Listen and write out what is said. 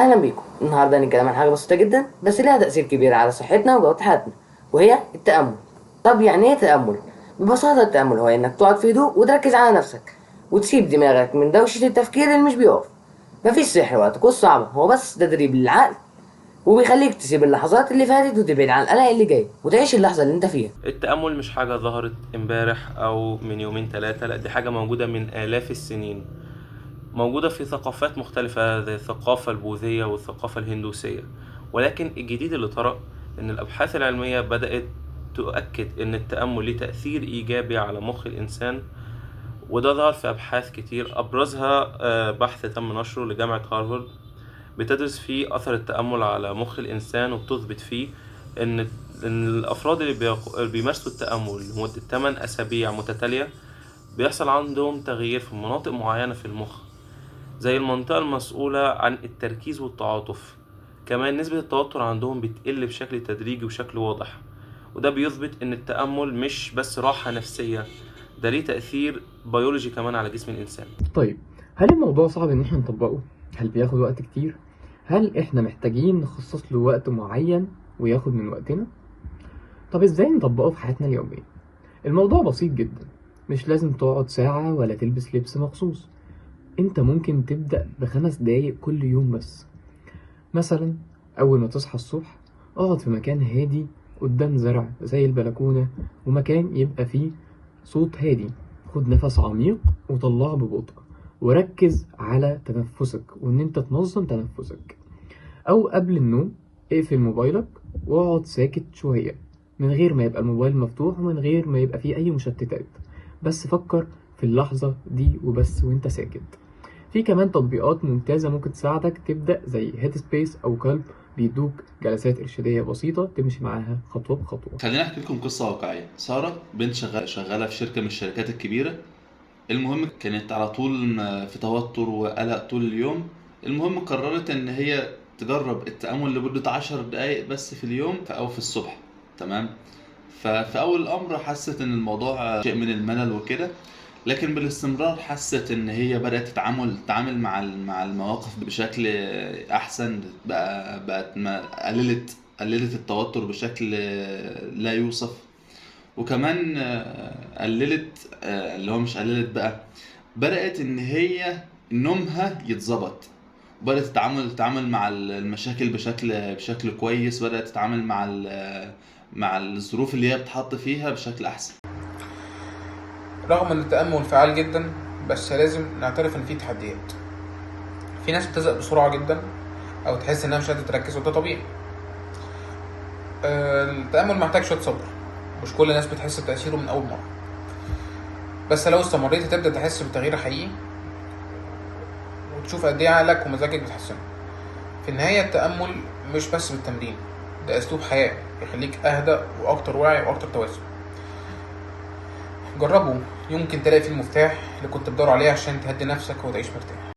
اهلا بيكم. النهارده هنتكلم عن حاجه بسيطه جدا بس لها تاثير كبير على صحتنا وجوده حياتنا، وهي التامل. طب يعني ايه تامل؟ ببساطه التامل هو انك تقعد في هدوء وتركز على نفسك وتسيب دماغك من دوشه التفكير اللي مش بيقف. مفيش سحر ولا طقوس صعبه، هو بس تدريب للعقل وبيخليك تسيب اللحظات اللي فاتت وتبعد عن القلق اللي جاي وتعيش اللحظه اللي انت فيها. التأمل مش حاجة ظهرت امبارح أو من يومين ثلاثة، لا دي حاجة موجودة من آلاف السنين، موجودة في ثقافات مختلفة زي الثقافة البوذية والثقافة الهندوسية. ولكن الجديد اللي طرأ إن الأبحاث العلمية بدأت تؤكد إن التأمل ليه تأثير إيجابي على مخ الإنسان، وده ظهر في أبحاث كتير أبرزها بحث تم نشره لجامعة هارفارد بتدرس فيه أثر التأمل على مخ الإنسان، وبتثبت فيه إن الأفراد اللي بيمارسوا التأمل لمدة 8 أسابيع متتالية بيحصل عندهم تغيير في مناطق معينة في المخ، زي المنطقة المسؤولة عن التركيز والتعاطف. كمان نسبة التوتر عندهم بتقل بشكل تدريجي وشكل واضح، وده بيثبت إن التأمل مش بس راحة نفسية، ده ليه تأثير بيولوجي كمان على جسم الإنسان. طيب، هل الموضوع صعب ان احنا نطبقه؟ هل بياخد وقت كتير؟ هل احنا محتاجين نخصص له وقت معين وياخد من وقتنا؟ طب ازاي نطبقه في حياتنا اليومية؟ الموضوع بسيط جدا، مش لازم تقعد ساعة ولا تلبس لبس مخصوص. انت ممكن تبدأ ب5 دقايق كل يوم بس. مثلا اول ما تصحى الصبح اقعد في مكان هادي قدام زرع زي البلكونة، ومكان يبقى فيه صوت هادي. خد نفس عميق وطلعه ببطء، وركز على تنفسك وان انت تنظم تنفسك. او قبل النوم اقفل موبايلك واقعد ساكت شوية، من غير ما يبقى الموبايل مفتوح ومن غير ما يبقى فيه اي مشتتات، بس فكر في اللحظة دي وبس وانت ساكت. في كمان تطبيقات ممتازة ممكن تساعدك تبدأ زي هيد سبيس او كالب، بيدوك جلسات إرشادية بسيطة تمشي معاها خطوة بخطوة. خليني احكي لكم قصه واقعيه. ساره بنت شغاله في شركه من الشركات الكبيره. المهم كانت على طول في توتر وقلق طول اليوم. المهم قررت ان هي تجرب التامل لمده 10 دقائق بس في اليوم او في الصبح. تمام. ففي اول الامر حست ان الموضوع شيء من الملل وكده، لكن بالاستمرار حست ان هي بدات تتعامل مع المواقف بشكل احسن. بقت قللت التوتر بشكل لا يوصف. وكمان قللت اللي هو مش قللت بقى، بدأت ان هي نومها يتظبط، وبدأت تتعامل مع المشاكل بشكل كويس. بدأت تتعامل مع الظروف اللي هي بتحط فيها بشكل احسن. رغم ان التأمل فعال جدا، بس لازم نعترف ان فيه تحديات. في ناس بتزهق بسرعة جدا او تحس انها مش قادرة تركز، وده طبيعي. التأمل محتاج شوية صبر، مش كل الناس بتحس بتأثيره من اول مرة، بس لو استمريت هتبدأ تحس بتغيير حقيقي وتشوف قد ايه عقلك ومزاجك بيتحسنوا. في النهاية التأمل مش بس بالتمرين، ده اسلوب حياة يخليك اهدى واكتر وعي واكتر توازن. جربه، يمكن تلاقي فيه المفتاح اللي كنت بتدور عليه عشان تهدي نفسك وتعيش مرتاح.